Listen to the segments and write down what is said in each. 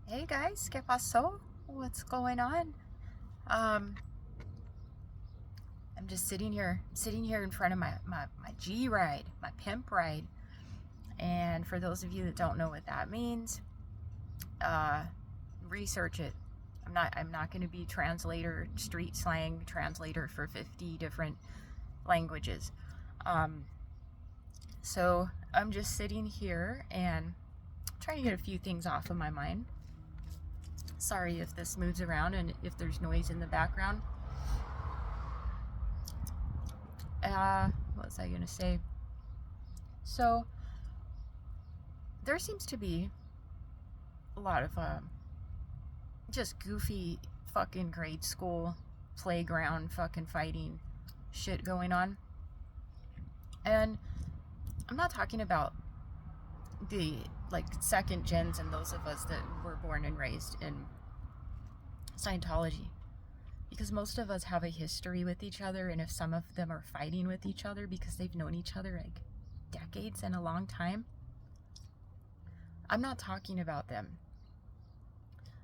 Hey guys, ¿qué pasó? What's going on? Um, I'm just sitting here in front of my G ride, my pimp ride. And for those of you that don't know what that means, uh, research it. I'm not going to be street slang translator for 50 different languages. Um, so I'm just sitting here and trying to get a few things off of my mind. Sorry if this moves around and if there's noise in the background. What was I gonna say? So there seems to be a lot of just goofy fucking grade school playground fucking fighting shit going on, and I'm not talking about the like second gens and those of us that were born and raised in Scientology, because most of us have a history with each other, and if some of them are fighting with each other because they've known each other like decades and a long time, I'm not talking about them.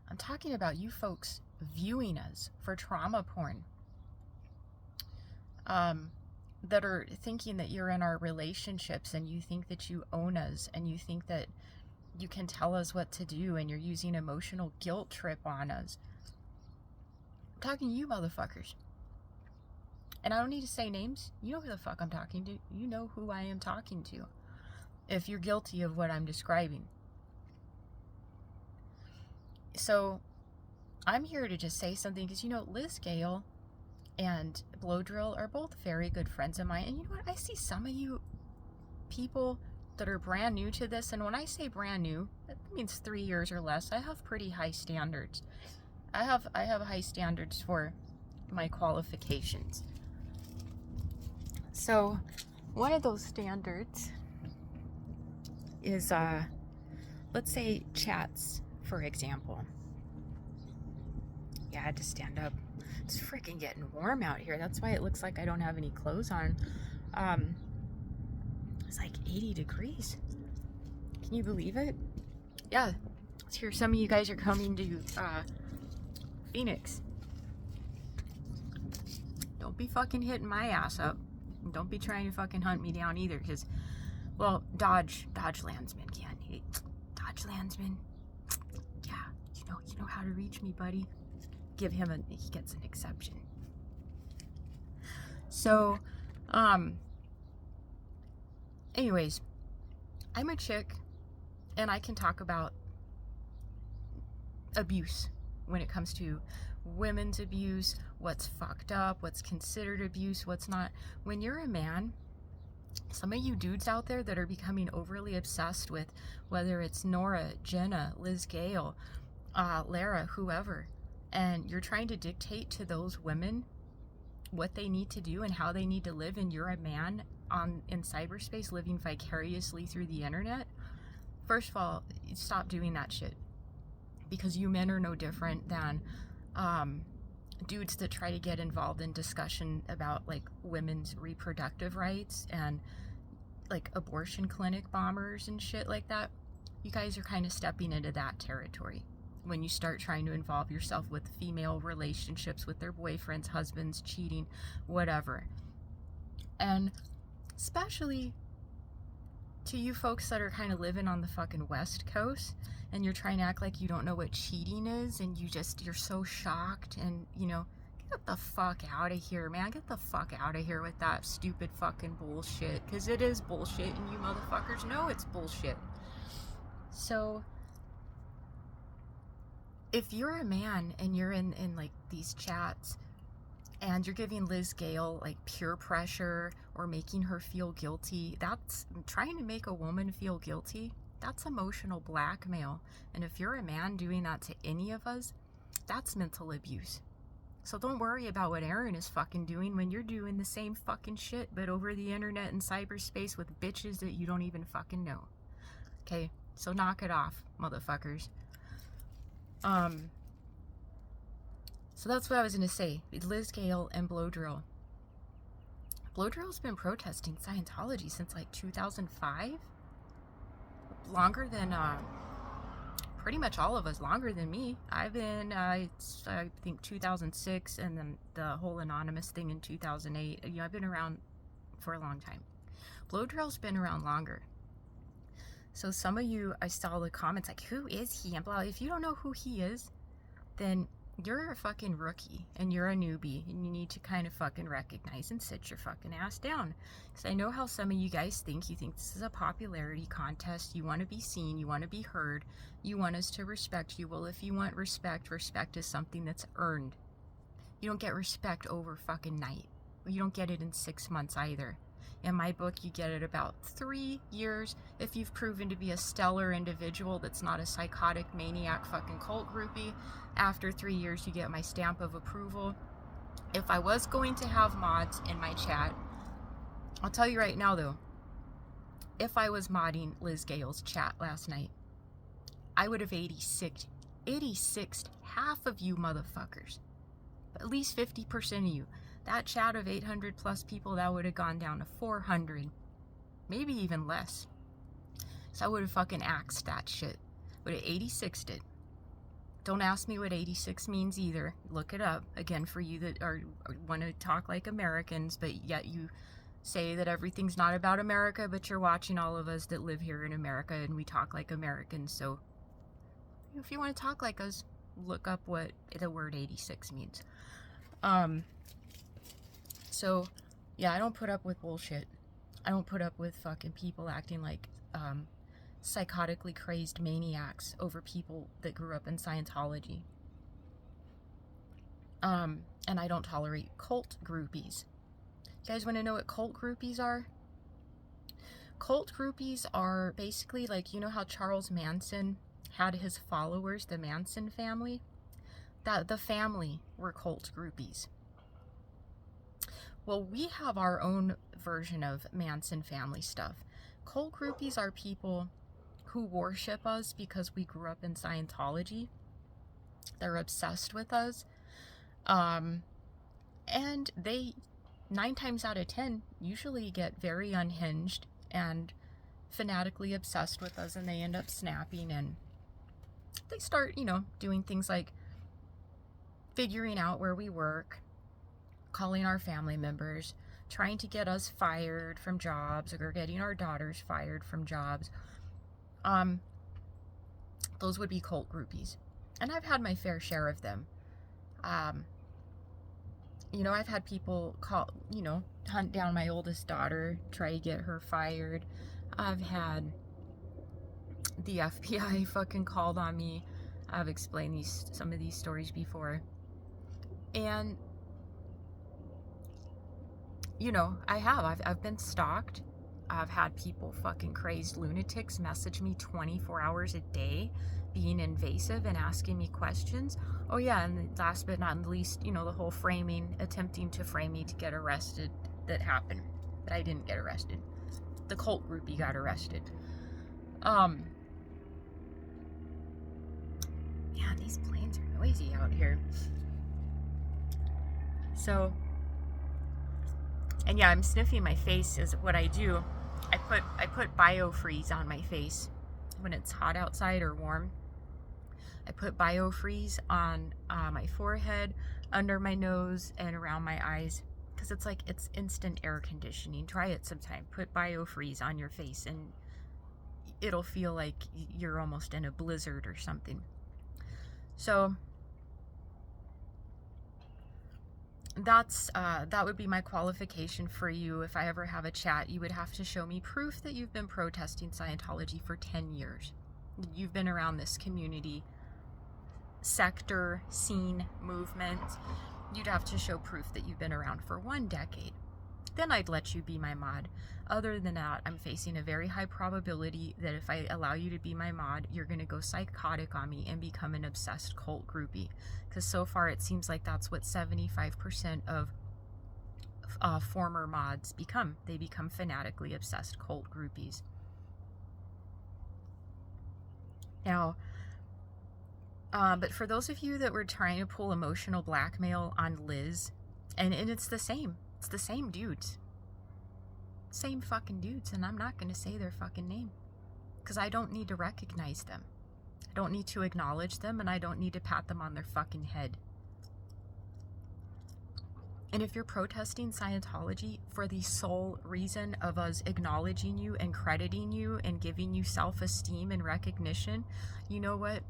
I'm talking about you folks viewing us for trauma porn, that are thinking that you're in our relationships and you think that you own us and you think that you can tell us what to do, and you're using emotional guilt trip on us. I'm talking to you motherfuckers. And I don't need to say names. You know who the fuck I'm talking to. You know who I am talking to if you're guilty of what I'm describing. So I'm here to just say something, because Liz Gale and Blow Drill are both very good friends of mine. And you know what? I see some of you people that are brand new to this, and when I say brand new, that means 3 years or less. I have pretty high standards. I have high standards for my qualifications. So one of those standards is let's say chats, for example. Yeah, I had to stand up. It's freaking getting warm out here. That's why it looks like I don't have any clothes on. It's like 80 degrees. Can you believe it? Yeah. Let's hear some of you guys are coming to Phoenix. Don't be fucking hitting my ass up. And don't be trying to fucking hunt me down either, because, well, Dodge Landsman can. Dodge Landsman. Yeah, you know how to reach me, buddy. He gets an exception. So, anyways, I'm a chick, and I can talk about abuse when it comes to women's abuse, what's fucked up, what's considered abuse, what's not. When you're a man, some of you dudes out there that are becoming overly obsessed with whether it's Nora, Jenna, Liz Gale, Lara, whoever, and you're trying to dictate to those women what they need to do and how they need to live, and you're a man in cyberspace living vicariously through the internet. First of all, stop doing that shit, because you men are no different than dudes that try to get involved in discussion about like women's reproductive rights and like abortion clinic bombers and shit like that. You guys are kind of stepping into that territory when you start trying to involve yourself with female relationships with their boyfriends, husbands, cheating, whatever. And especially to you folks that are kind of living on the fucking West Coast, and you're trying to act like you don't know what cheating is, and you're so shocked, and get the fuck out of here, man. Get the fuck out of here with that stupid fucking bullshit, because it is bullshit, and you motherfuckers know it's bullshit. So if you're a man and you're in like these chats and you're giving Liz Gale like peer pressure or making her feel guilty, that's trying to make a woman feel guilty. That's emotional blackmail. And if you're a man doing that to any of us, that's mental abuse. So don't worry about what Aaron is fucking doing when you're doing the same fucking shit, but over the internet and cyberspace with bitches that you don't even fucking know. Okay? So knock it off, motherfuckers. So that's what I was going to say. Liz Gale and Blow Drill. Blow Drill's been protesting Scientology since like 2005. Longer than pretty much all of us longer than me. I've been, I think 2006, and then the whole anonymous thing in 2008. You know, I've been around for a long time. Blow Drill's been around longer. So some of you, I saw the comments like, who is he? And blah. If you don't know who he is, then you're a fucking rookie and you're a newbie, and you need to kind of fucking recognize and sit your fucking ass down. Because I know how some of you guys think. You think this is a popularity contest. You want to be seen. You want to be heard. You want us to respect you. Well, if you want respect, respect is something that's earned. You don't get respect over fucking night. You don't get it in 6 months either. In my book, you get it about 3 years if you've proven to be a stellar individual that's not a psychotic maniac fucking cult groupie. After 3 years, you get my stamp of approval. If I was going to have mods in my chat, I'll tell you right now though, if I was modding Liz Gale's chat last night, I would have 86'd half of you motherfuckers. At least 50% of you. That chat of 800 plus people, that would have gone down to 400. Maybe even less. So I would have fucking axed that shit. Would have 86'd it. Don't ask me what 86 means either. Look it up. Again, for you that want to talk like Americans, but yet you say that everything's not about America, but you're watching all of us that live here in America and we talk like Americans. So if you want to talk like us, look up what the word 86 means. So, yeah, I don't put up with bullshit. I don't put up with fucking people acting like psychotically crazed maniacs over people that grew up in Scientology. And I don't tolerate cult groupies. You guys want to know what cult groupies are? Cult groupies are basically like, you know how Charles Manson had his followers, the Manson family? That the family were cult groupies. Well, we have our own version of Manson family stuff. Cult groupies are people who worship us because we grew up in Scientology. They're obsessed with us. And they, 9 times out of 10, usually get very unhinged and fanatically obsessed with us, and they end up snapping, and they start, you know, doing things like figuring out where we work, calling our family members, trying to get us fired from jobs, or getting our daughters fired from jobs. Those would be cult groupies. And I've had my fair share of them. You know, I've had people call, you know, hunt down my oldest daughter, try to get her fired. I've had the FBI fucking called on me. I've explained some of these stories before. And you know, I've been stalked. I've had people, fucking crazed lunatics, message me 24 hours a day, being invasive and asking me questions. Oh yeah, and last but not least, you know, the whole framing, attempting to frame me to get arrested that happened. But I didn't get arrested. The cult groupie got arrested. Yeah, these planes are noisy out here. So, and yeah, I'm sniffing my face is what I do. I put biofreeze on my face when it's hot outside or warm. I put biofreeze on my forehead, under my nose, and around my eyes, because it's like it's instant air conditioning. Try it sometime. Put biofreeze on your face and it'll feel like you're almost in a blizzard or something. So that would be my qualification for you. If I ever have a chat, you would have to show me proof that you've been protesting Scientology for 10 years. You've been around this community, sector, scene, movement. You'd have to show proof that you've been around for 1 decade. Then I'd let you be my mod. Other than that, I'm facing a very high probability that if I allow you to be my mod, you're going to go psychotic on me and become an obsessed cult groupie. Because so far it seems like that's what 75% of former mods become. They become fanatically obsessed cult groupies. Now, but for those of you that were trying to pull emotional blackmail on Liz, and it's the same. It's the same dudes. Same fucking dudes, and I'm not going to say their fucking name. Because I don't need to recognize them. I don't need to acknowledge them, and I don't need to pat them on their fucking head. And if you're protesting Scientology for the sole reason of us acknowledging you and crediting you and giving you self-esteem and recognition, you know what?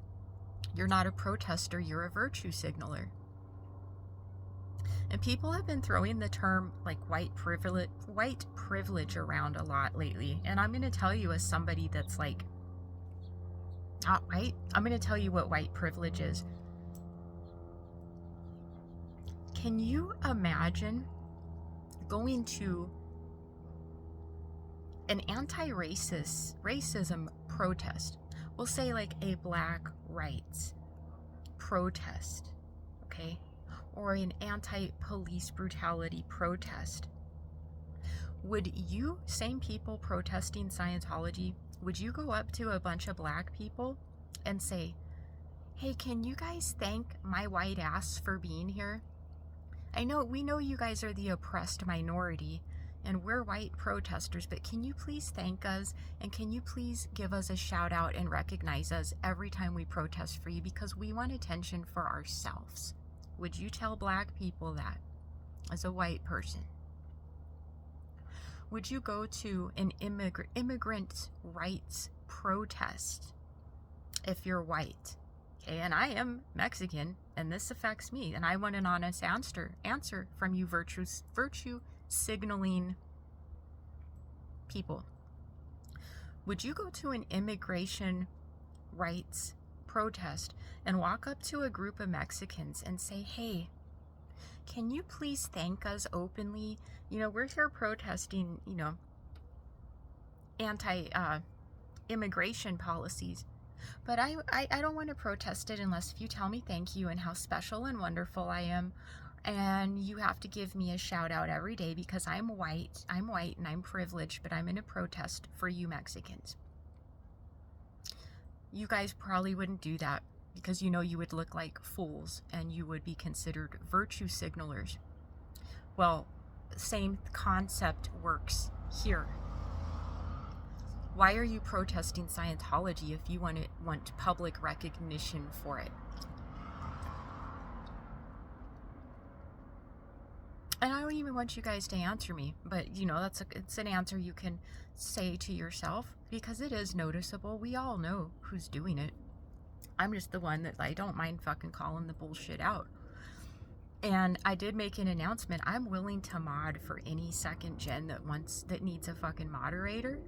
You're not a protester, you're a virtue signaler. And people have been throwing the term like white privilege around a lot lately. And I'm going to tell you, as somebody that's like not white, I'm going to tell you what white privilege is. Can you imagine going to an anti-racism protest? We'll say like a black rights protest, okay? Or an anti-police brutality protest. Would you, same people protesting Scientology, would you go up to a bunch of black people and say, hey, can you guys thank my white ass for being here? We know you guys are the oppressed minority and we're white protesters, but can you please thank us, and can you please give us a shout out and recognize us every time we protest for you, because we want attention for ourselves? Would you tell black people that as a white person? Would you go to an immigrant rights protest if you're white? Okay, and I am Mexican, and this affects me, and I want an honest answer from you virtue signaling people. Would you go to an immigration rights protest and walk up to a group of Mexicans and say, hey, can you please thank us openly? We're here protesting, anti-immigration policies. But I don't want to protest it unless you tell me thank you and how special and wonderful I am. And you have to give me a shout out every day because I'm white and I'm privileged, but I'm in a protest for you Mexicans. You guys probably wouldn't do that because you would look like fools and you would be considered virtue signalers. Well, same concept works here. Why are you protesting Scientology if you want public recognition for it? And I don't even want you guys to answer me, but it's an answer you can say to yourself because it is noticeable. We all know who's doing it. I'm just the one that I don't mind fucking calling the bullshit out. And I did make an announcement. I'm willing to mod for any second gen that needs a fucking moderator.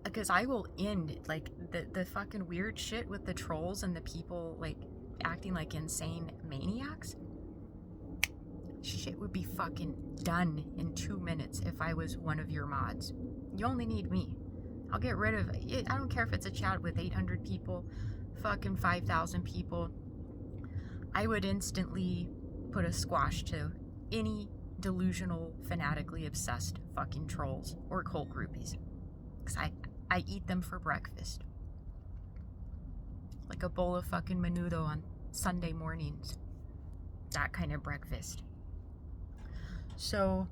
Because I will end like the fucking weird shit with the trolls and the people like acting like insane maniacs. Shit would be fucking done in 2 minutes if I was one of your mods. You only need me. I'll get rid of it. I don't care if it's a chat with 800 people, fucking 5,000 people. I would instantly put a squash to any delusional, fanatically obsessed fucking trolls or cult groupies. Because I eat them for breakfast. Like a bowl of fucking menudo on Sunday mornings. That kind of breakfast. So,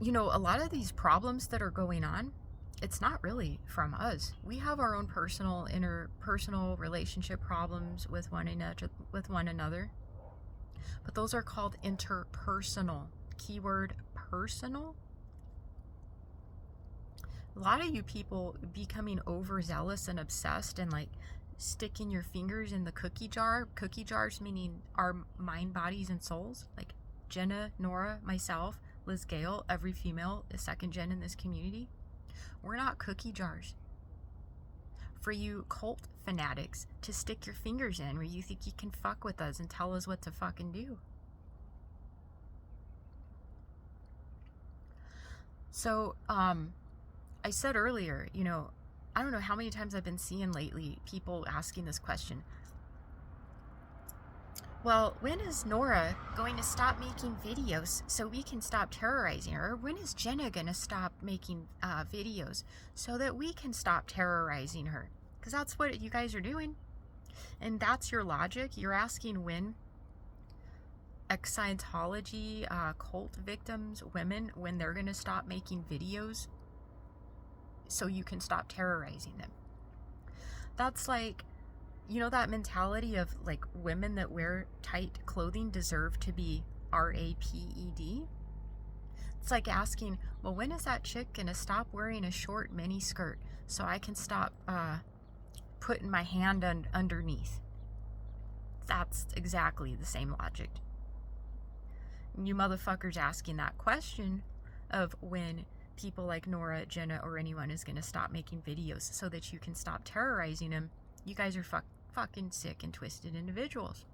a lot of these problems that are going on, it's not really from us. We have our own interpersonal relationship problems with one another. But those are called interpersonal. Keyword personal. A lot of you people becoming overzealous and obsessed and like sticking your fingers in the cookie jar. Cookie jars meaning our mind, bodies, and souls. Like Jenna, Nora, myself, Liz Gale, every female, the second gen in this community. We're not cookie jars for you cult fanatics to stick your fingers in where you think you can fuck with us and tell us what to fucking do. So, I said earlier, I don't know how many times I've been seeing lately people asking this question. Well, when is Nora going to stop making videos so we can stop terrorizing her? Or when is Jenna going to stop making videos so that we can stop terrorizing her? Because that's what you guys are doing. And that's your logic. You're asking when ex-Scientology cult victims, women, when they're going to stop making videos so you can stop terrorizing them. That's like, you know, that mentality of like women that wear tight clothing deserve to be raped. It's like asking, well, when is that chick gonna stop wearing a short mini skirt so I can stop putting my hand underneath? That's exactly the same logic. You motherfuckers asking that question of when people like Nora, Jenna, or anyone is gonna stop making videos so that you can stop terrorizing them, you guys are fucking sick and twisted individuals.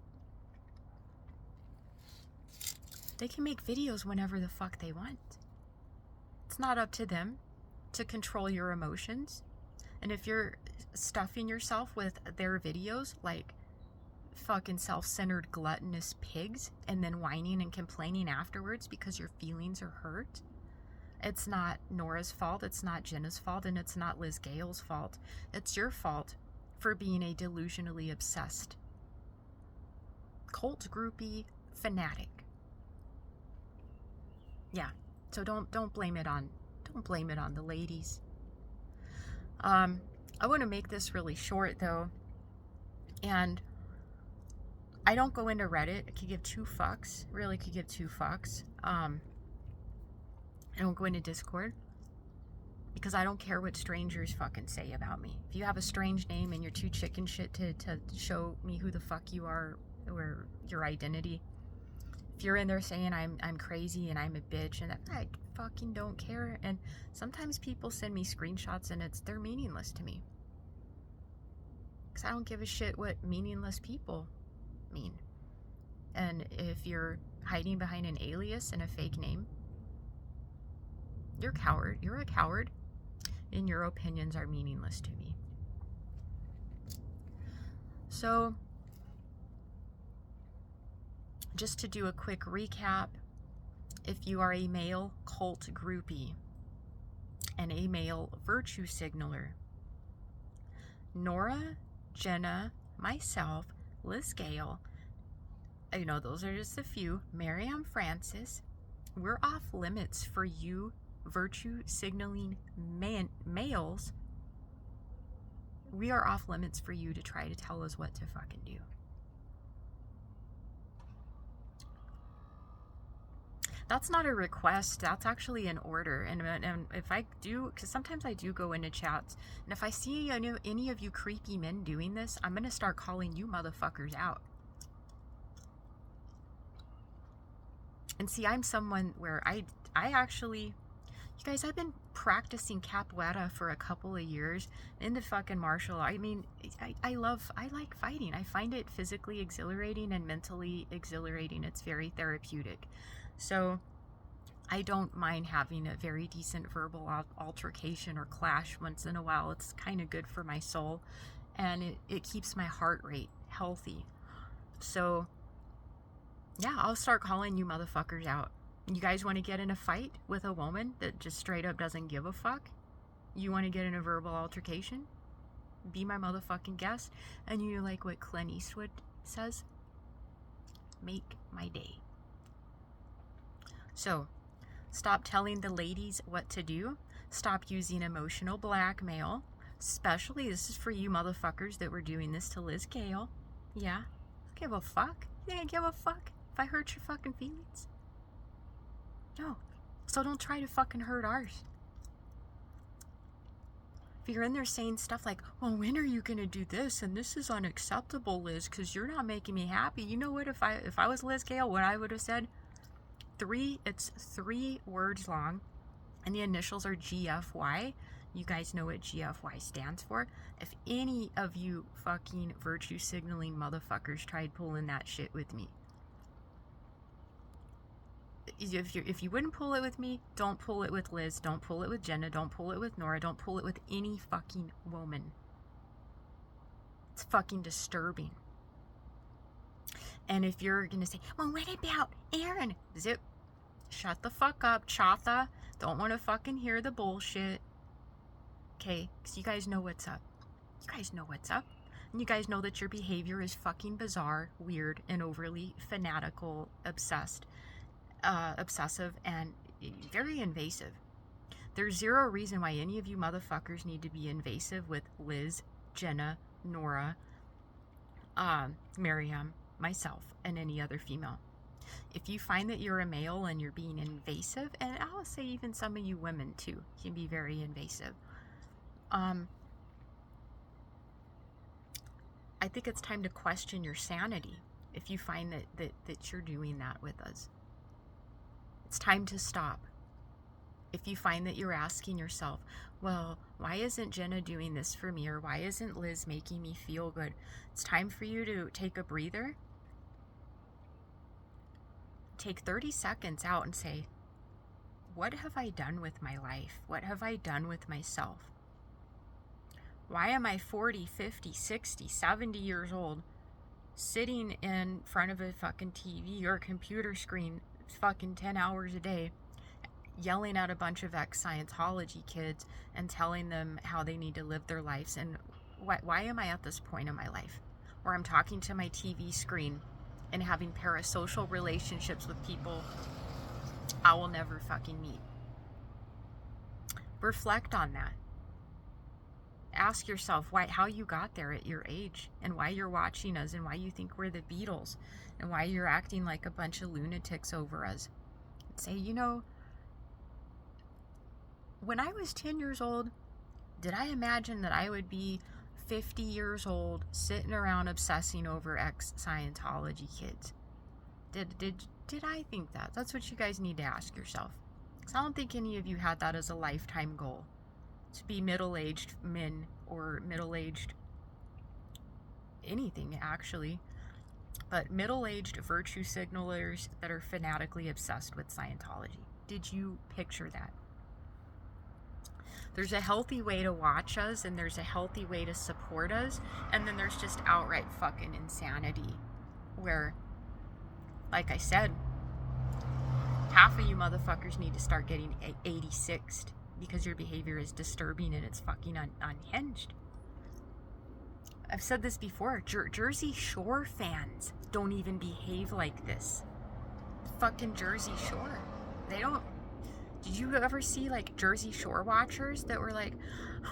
They can make videos whenever the fuck they want. It's not up to them to control your emotions. And if you're stuffing yourself with their videos like fucking self-centered gluttonous pigs and then whining and complaining afterwards because your feelings are hurt, it's not Nora's fault, it's not Jenna's fault, and it's not Liz Gale's fault. It's your fault for being a delusionally obsessed cult groupie fanatic. Yeah, so don't blame it on the ladies. I want to make this really short though, and I don't go into Reddit. I could give two fucks. Really could give two fucks. I don't go into Discord because I don't care what strangers fucking say about me. If you have a strange name and you're too chicken shit to show me who the fuck you are or your identity, if you're in there saying I'm crazy and I'm a bitch and I fucking don't care. And sometimes people send me screenshots and they're meaningless to me because I don't give a shit what meaningless people mean. And if you're hiding behind an alias and a fake name, you're a coward. You're a coward, and your opinions are meaningless to me. So, just to do a quick recap, if you are a male cult groupie and a male virtue signaler, Nora, Jenna, myself, Liz Gale, you know, those are just a few, Miriam Francis, we're off limits for you virtue signaling males. We are off limits for you to try to tell us what to fucking do. That's not a request, that's actually an order. And if I do, because sometimes I do go into chats, and if I see any of you creepy men doing this, I'm gonna start calling you motherfuckers out. And see, I'm someone where I actually, you guys, I've been practicing capoeira for a couple of years in the fucking martial art. I mean, I like fighting. I find it physically exhilarating and mentally exhilarating. It's very therapeutic. So I don't mind having a very decent verbal altercation or clash once in a while. It's kind of good for my soul, and it keeps my heart rate healthy. So yeah, I'll start calling you motherfuckers out. You guys want to get in a fight with a woman that just straight up doesn't give a fuck? You want to get in a verbal altercation? Be my motherfucking guest. And you like what Clint Eastwood says? Make my day. So, stop telling the ladies what to do. Stop using emotional blackmail. Especially, this is for you motherfuckers that were doing this to Liz Gale. Yeah, give a fuck. You ain't give a fuck if I hurt your fucking feelings. No. So don't try to fucking hurt ours. If you're in there saying stuff like, well, when are you gonna do this? And this is unacceptable, Liz, because you're not making me happy. You know what? If I was Liz Gale, what I would have said? It's 3 words long, and the initials are GFY. You guys know what GFY stands for. If any of you fucking virtue signaling motherfuckers tried pulling that shit with me, if you wouldn't pull it with me, don't pull it with Liz, don't pull it with Jenna, don't pull it with Nora, don't pull it with any fucking woman. It's fucking disturbing. And if you're gonna say, well, what about Aaron? Zip. Shut the fuck up, Chatha. Don't want to fucking hear the bullshit. Okay, because you guys know what's up. You guys know what's up. And you guys know that your behavior is fucking bizarre, weird, and overly fanatical, obsessive, and very invasive. There's zero reason why any of you motherfuckers need to be invasive with Liz, Jenna, Nora, Miriam, myself, and any other female. If you find that you're a male and you're being invasive, and I'll say even some of you women too can be very invasive, I think it's time to question your sanity if you find that you're doing that with us. It's time to stop. If you find that you're asking yourself, well, why isn't Jenna doing this for me? Or why isn't Liz making me feel good? It's time for you to take a breather. Take 30 seconds out and say, what have I done with my life? What have I done with myself? Why am I 40, 50, 60, 70 years old sitting in front of a fucking TV or computer screen fucking 10 hours a day yelling at a bunch of ex-Scientology kids and telling them how they need to live their lives? And why am I at this point in my life where I'm talking to my TV screen and having parasocial relationships with people I will never fucking meet? Reflect on that. Ask yourself how you got there at your age, and why you're watching us, and why you think we're the Beatles, and why you're acting like a bunch of lunatics over us. Say, when I was 10 years old, did I imagine that I would be 50 years old sitting around obsessing over ex-Scientology kids? Did I think that? That's what you guys need to ask yourself. Because I don't think any of you had that as a lifetime goal, to be middle-aged men or middle-aged anything, actually. But middle-aged virtue signalers that are fanatically obsessed with Scientology. Did you picture that? There's a healthy way to watch us, and there's a healthy way to support us, and then there's just outright fucking insanity where, like I said, half of you motherfuckers need to start getting 86'd because your behavior is disturbing and it's fucking unhinged. I've said this before, Jersey Shore fans don't even behave like this. Fucking Jersey Shore. They don't. Did you ever see like Jersey Shore watchers that were like,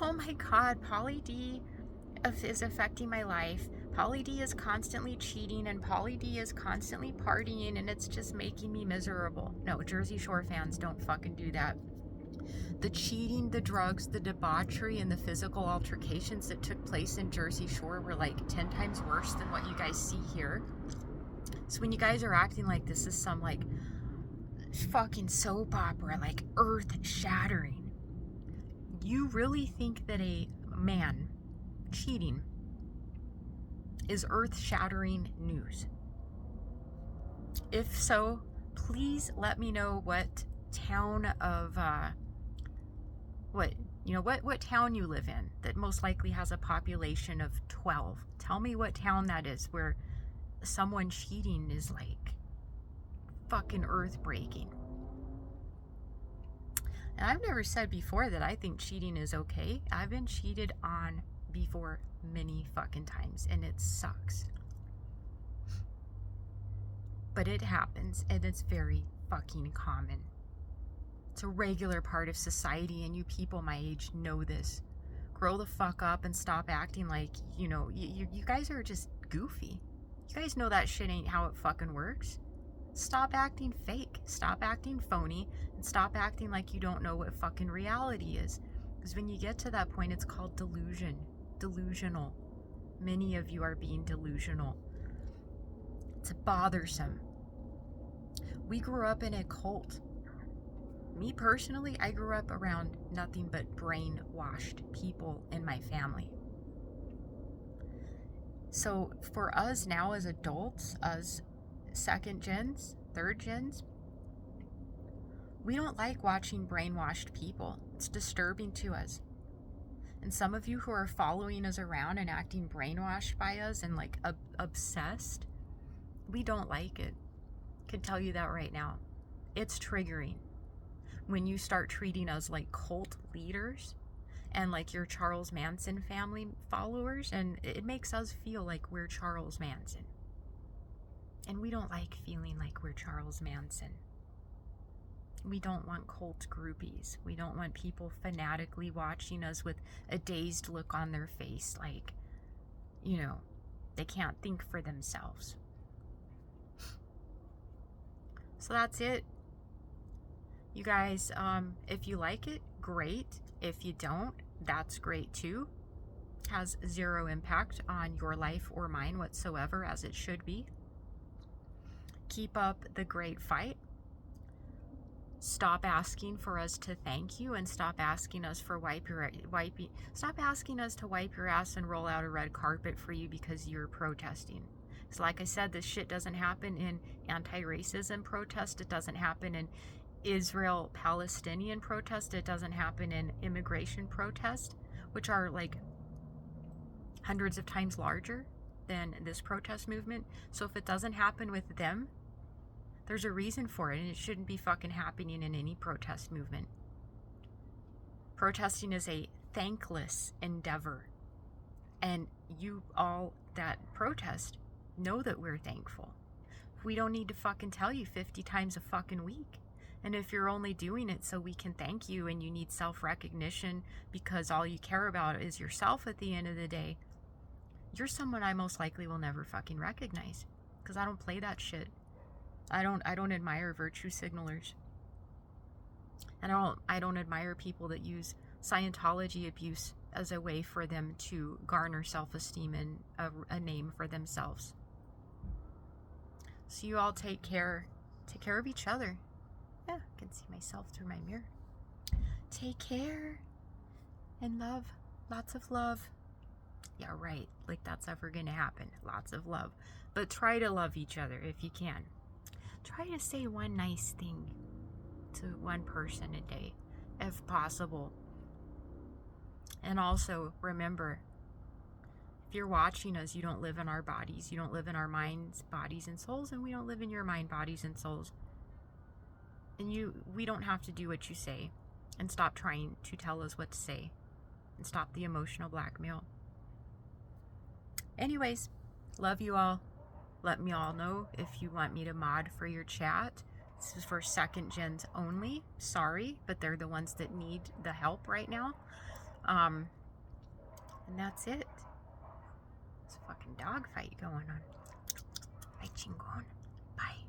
oh my god, Pauly D is affecting my life. Pauly D is constantly cheating and Pauly D is constantly partying and it's just making me miserable. No, Jersey Shore fans don't fucking do that. The cheating, the drugs, the debauchery, and the physical altercations that took place in Jersey Shore were like 10 times worse than what you guys see here. So when you guys are acting like this is some like fucking soap opera, like earth-shattering, you really think that a man cheating is earth-shattering news? If so, please let me know what town of what town you live in that most likely has a population of 12. Tell me what town that is where someone cheating is like fucking earth-breaking. And I've never said before that I think cheating is okay. I've been cheated on before many fucking times and it sucks. But it happens and it's very fucking common. It's a regular part of society, and you people my age know this. Grow the fuck up and stop acting like, you guys are just goofy. You guys know that shit ain't how it fucking works. Stop acting fake. Stop acting phony. And stop acting like you don't know what fucking reality is. Because when you get to that point, it's called delusion. Delusional. Many of you are being delusional. It's bothersome. We grew up in a cult. Me personally, I grew up around nothing but brainwashed people in my family. So for us now as adults, us second gens, third gens, we don't like watching brainwashed people. It's disturbing to us. And some of you who are following us around and acting brainwashed by us and like obsessed, we don't like it. I can tell you that right now. It's triggering when you start treating us like cult leaders and like your Charles Manson family followers, and it makes us feel like we're Charles Manson. And we don't like feeling like we're Charles Manson. We don't want cult groupies. We don't want people fanatically watching us with a dazed look on their face, like, you know, they can't think for themselves. So that's it. You guys, if you like it, great. If you don't, that's great too. Has zero impact on your life or mine whatsoever, as it should be. Keep up the great fight. Stop asking for us to thank you, and stop asking us for stop asking us to wipe your ass and roll out a red carpet for you because you're protesting. So like I said, this shit doesn't happen in anti-racism protest. It doesn't happen in Israel-Palestinian protest. It doesn't happen in immigration protest, which are like hundreds of times larger than this protest movement. So if it doesn't happen with them, there's a reason for it, and it shouldn't be fucking happening in any protest movement. Protesting is a thankless endeavor, and you all that protest know that we're thankful. We don't need to fucking tell you 50 times a fucking week. And if you're only doing it so we can thank you, and you need self-recognition because all you care about is yourself at the end of the day, you're someone I most likely will never fucking recognize, because I don't play that shit. I don't admire virtue signalers. And I don't admire people that use Scientology abuse as a way for them to garner self-esteem and a name for themselves. So you all take care. Take care of each other. Yeah, I can see myself through my mirror. Take care. And love. Lots of love. Yeah, right. Like that's ever gonna happen. Lots of love. But try to love each other if you can. Try to say one nice thing to one person a day, if possible. And also, remember, if you're watching us, you don't live in our bodies. You don't live in our minds, bodies, and souls, and we don't live in your mind, bodies, and souls. And we don't have to do what you say. And stop trying to tell us what to say. And stop the emotional blackmail. Anyways, love you all. Let me all know if you want me to mod for your chat. This is for second gens only. Sorry, but they're the ones that need the help right now. And that's it. There's a fucking dog fight going on. Ay, chingon. Bye.